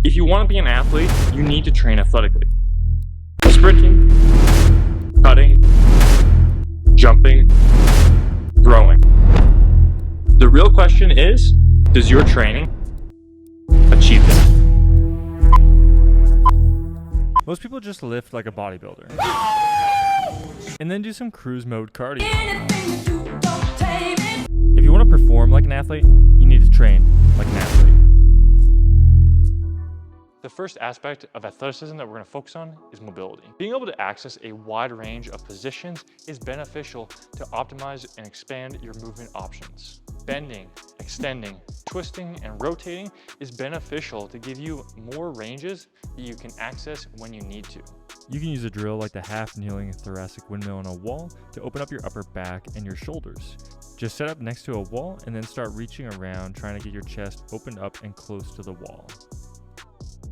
If you want to be an athlete, you need to train athletically. Sprinting, cutting, jumping, throwing. The real question is, does your training achieve that? Most people just lift like a bodybuilder and then do some cruise mode cardio. If you want to perform like an athlete, you need to train like an athlete. The first aspect of athleticism that we're going to focus on is mobility. Being able to access a wide range of positions is beneficial to optimize and expand your movement options. Bending, extending, twisting, and rotating is beneficial to give you more ranges that you can access when you need to. You can use a drill like the half kneeling thoracic windmill on a wall to open up your upper back and your shoulders. Just set up next to a wall and then start reaching around trying to get your chest opened up and close to the wall.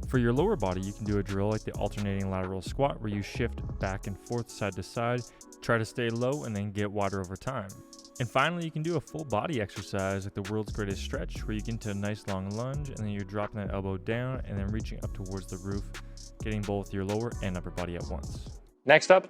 For your lower body, you can do a drill like the alternating lateral squat where you shift back and forth side to side, try to stay low and then get wider over time. And finally, you can do a full body exercise like the world's greatest stretch where you get into a nice long lunge and then you're dropping that elbow down and then reaching up towards the roof, getting both your lower and upper body at once. Next up,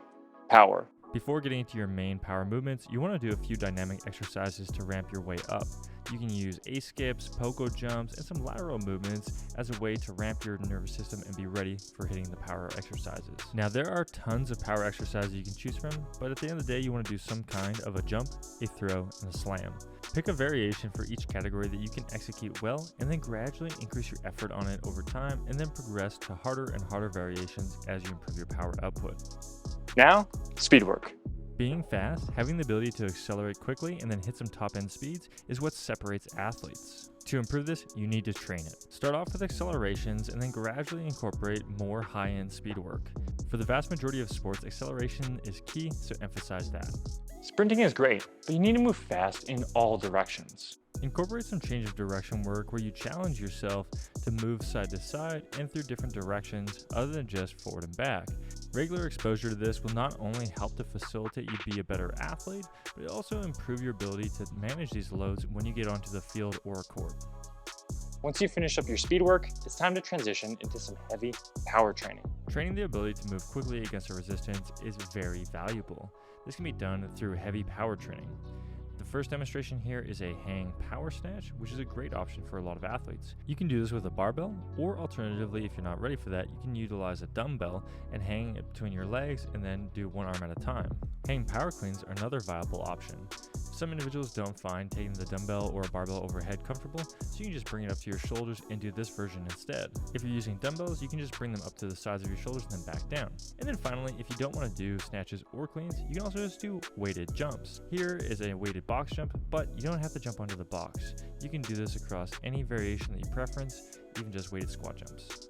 power. Before getting into your main power movements, you want to do a few dynamic exercises to ramp your way up. You can use A-skips, pogo jumps, and some lateral movements as a way to ramp your nervous system and be ready for hitting the power exercises. Now, there are tons of power exercises you can choose from, but at the end of the day, you want to do some kind of a jump, a throw, and a slam. Pick a variation for each category that you can execute well, and then gradually increase your effort on it over time, and then progress to harder and harder variations as you improve your power output. Now, speed work. Being fast, having the ability to accelerate quickly and then hit some top-end speeds is what separates athletes. To improve this, you need to train it. Start off with accelerations and then gradually incorporate more high-end speed work. For the vast majority of sports, acceleration is key, so emphasize that. Sprinting is great, but you need to move fast in all directions. Incorporate some change of direction work where you challenge yourself to move side to side and through different directions other than just forward and back. Regular exposure to this will not only help to facilitate you be a better athlete, but it also improve your ability to manage these loads when you get onto the field or a court. Once you finish up your speed work, it's time to transition into some heavy power training. Training the ability to move quickly against a resistance is very valuable. This can be done through heavy power training. The first demonstration here is a hang power snatch, which is a great option for a lot of athletes. You can do this with a barbell, or alternatively, if you're not ready for that, you can utilize a dumbbell and hang it between your legs and then do one arm at a time. Hang power cleans are another viable option. Some individuals don't find taking the dumbbell or a barbell overhead comfortable, so you can just bring it up to your shoulders and do this version instead. If you're using dumbbells, you can just bring them up to the sides of your shoulders and then back down. And then finally, if you don't want to do snatches or cleans, you can also just do weighted jumps. Here is a weighted box jump, but you don't have to jump onto the box. You can do this across any variation that you preference, even just weighted squat jumps.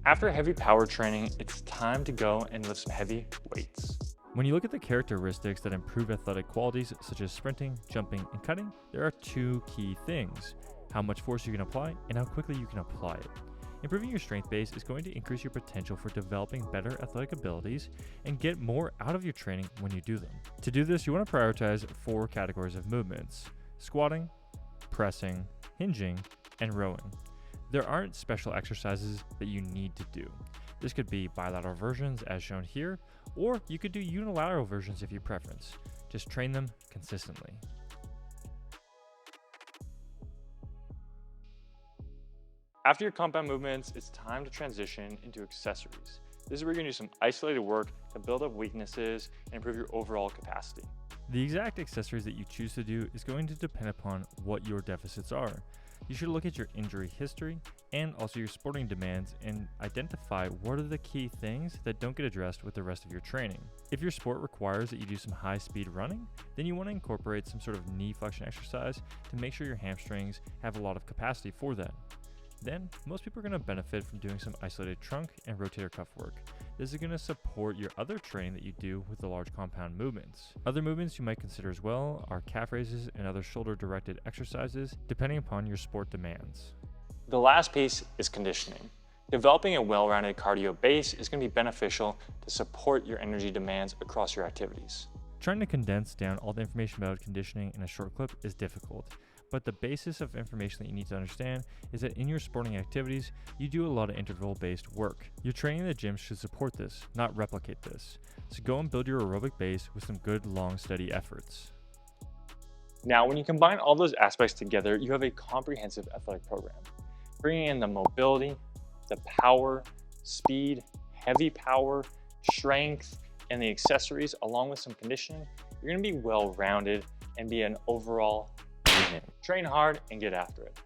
After heavy power training, it's time to go and lift some heavy weights. When you look at the characteristics that improve athletic qualities such as sprinting, jumping, and cutting, there are two key things: how much force you can apply and how quickly you can apply it. Improving your strength base is going to increase your potential for developing better athletic abilities and get more out of your training when you do them. To do this, you want to prioritize 4 categories of movements: squatting, pressing, hinging, and rowing. There aren't special exercises that you need to do. This could be bilateral versions as shown here, or you could do unilateral versions if you preference. Just train them consistently. After your compound movements, it's time to transition into accessories. This is where you're gonna do some isolated work to build up weaknesses and improve your overall capacity. The exact accessories that you choose to do is going to depend upon what your deficits are. You should look at your injury history and also your sporting demands and identify what are the key things that don't get addressed with the rest of your training. If your sport requires that you do some high speed running, then you want to incorporate some sort of knee flexion exercise to make sure your hamstrings have a lot of capacity for that. Then, most people are going to benefit from doing some isolated trunk and rotator cuff work. This is going to support your other training that you do with the large compound movements. Other movements you might consider as well are calf raises and other shoulder-directed exercises, depending upon your sport demands. The last piece is conditioning. Developing a well-rounded cardio base is going to be beneficial to support your energy demands across your activities. Trying to condense down all the information about conditioning in a short clip is difficult, But the basis of information that you need to understand is that in your sporting activities, you do a lot of interval-based work. Your training in the gym should support this, not replicate this. So go and build your aerobic base with some good, long, steady efforts. Now, when you combine all those aspects together, you have a comprehensive athletic program. Bringing in the mobility, the power, speed, heavy power, strength, and the accessories, along with some conditioning, you're gonna be well-rounded and be an overall unit. Train hard and get after it.